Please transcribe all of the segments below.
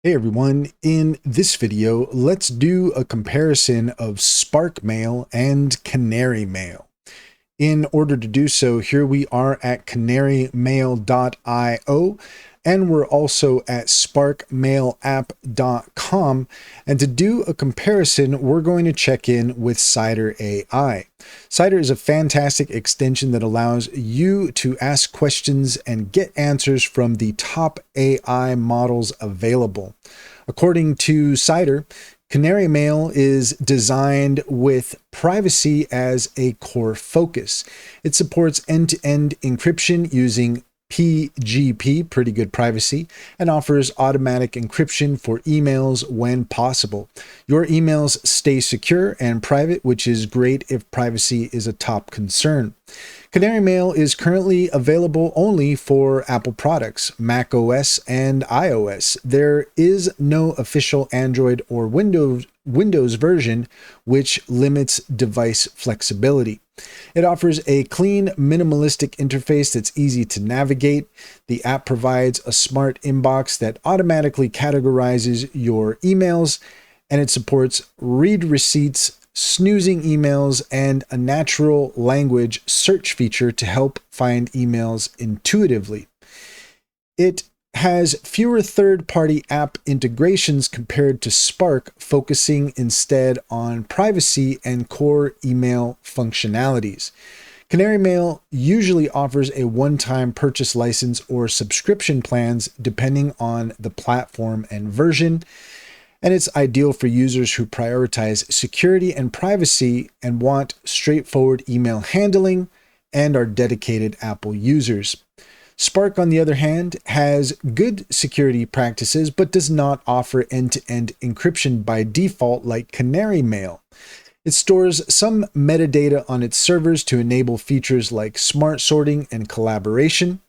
Hey everyone, in this video, let's do a comparison of Spark Mail and Canary Mail. In order to do so, here we are at canarymail.io, and we're also at sparkmailapp.com. And to do a comparison, we're going to check in with Cider AI. Cider is a fantastic extension that allows you to ask questions and get answers from the top AI models available. According to Cider, Canary Mail is designed with privacy as a core focus. It supports end-to-end encryption using PGP, pretty good privacy, and offers automatic encryption for emails when possible. Your emails stay secure and private, which is great if privacy is a top concern. Canary Mail is currently available only for Apple products, Mac OS, and iOS. There is no official Android or Windows version, which limits device flexibility. It offers a clean, minimalistic interface that's easy to navigate. The app provides a smart inbox that automatically categorizes your emails, and it supports read receipts, snoozing emails, and a natural language search feature to help find emails intuitively. It has fewer third-party app integrations compared to Spark, focusing instead on privacy and core email functionalities. Canary Mail usually offers a one-time purchase license or subscription plans depending on the platform and version, and it's ideal for users who prioritize security and privacy and want straightforward email handling and are dedicated Apple users. Spark, on the other hand, has good security practices, but does not offer end-to-end encryption by default like Canary Mail. It stores some metadata on its servers to enable features like smart sorting and collaboration.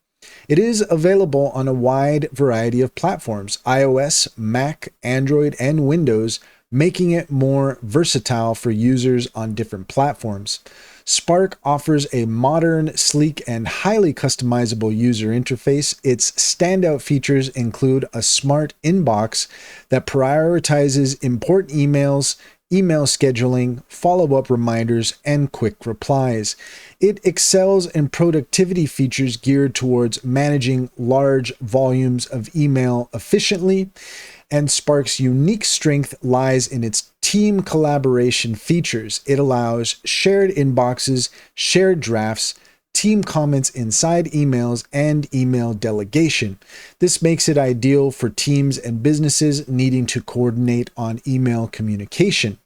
It is available on a wide variety of platforms, iOS, Mac, Android, and Windows, making it more versatile for users on different platforms. Spark offers a modern, sleek, and highly customizable user interface. Its standout features include a smart inbox that prioritizes important emails, email scheduling, follow-up reminders, and quick replies. It excels in productivity features geared towards managing large volumes of email efficiently, and Spark's unique strength lies in its team collaboration features. It allows shared inboxes, shared drafts, team comments inside emails, and email delegation. This makes it ideal for teams and businesses needing to coordinate on email communication.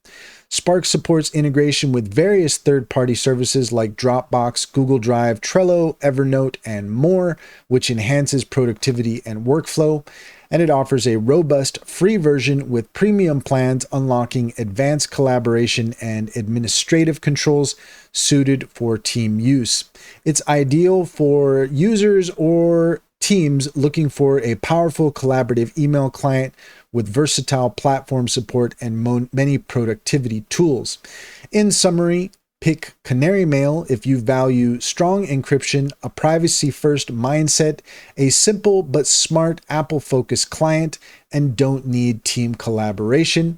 Spark supports integration with various third-party services like Dropbox, Google Drive, Trello, Evernote, and more, which enhances productivity and workflow. And it offers a robust free version with premium plans unlocking advanced collaboration and administrative controls suited for team use. It's ideal for users or teams looking for a powerful collaborative email client with versatile platform support and many productivity tools. In summary, pick Canary Mail if you value strong encryption, a privacy-first mindset, a simple but smart Apple-focused client, and don't need team collaboration.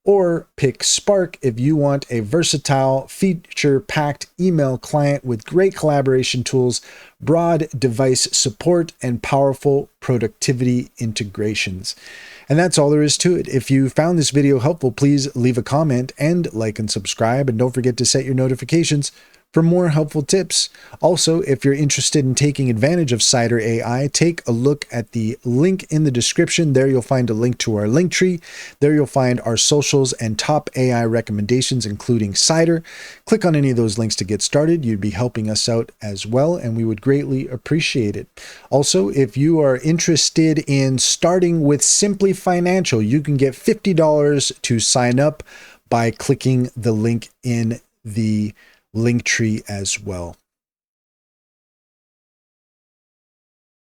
Or pick Spark if you want a versatile, feature-packed email client with great collaboration tools, broad device support, and powerful productivity integrations. And that's all there is to it. If you found this video helpful, please leave a comment and like and subscribe. And don't forget to set your notifications for more helpful tips. Also, if you're interested in taking advantage of Cider AI, take a look at the link in the description. There you'll find a link to our link tree. There you'll find our socials and top AI recommendations, including Cider. Click on any of those links to get started. You'd be helping us out as well, and we would greatly appreciate it. Also, if you are interested in starting with Simply Financial, you can get $50 to sign up by clicking the link in the link tree as well.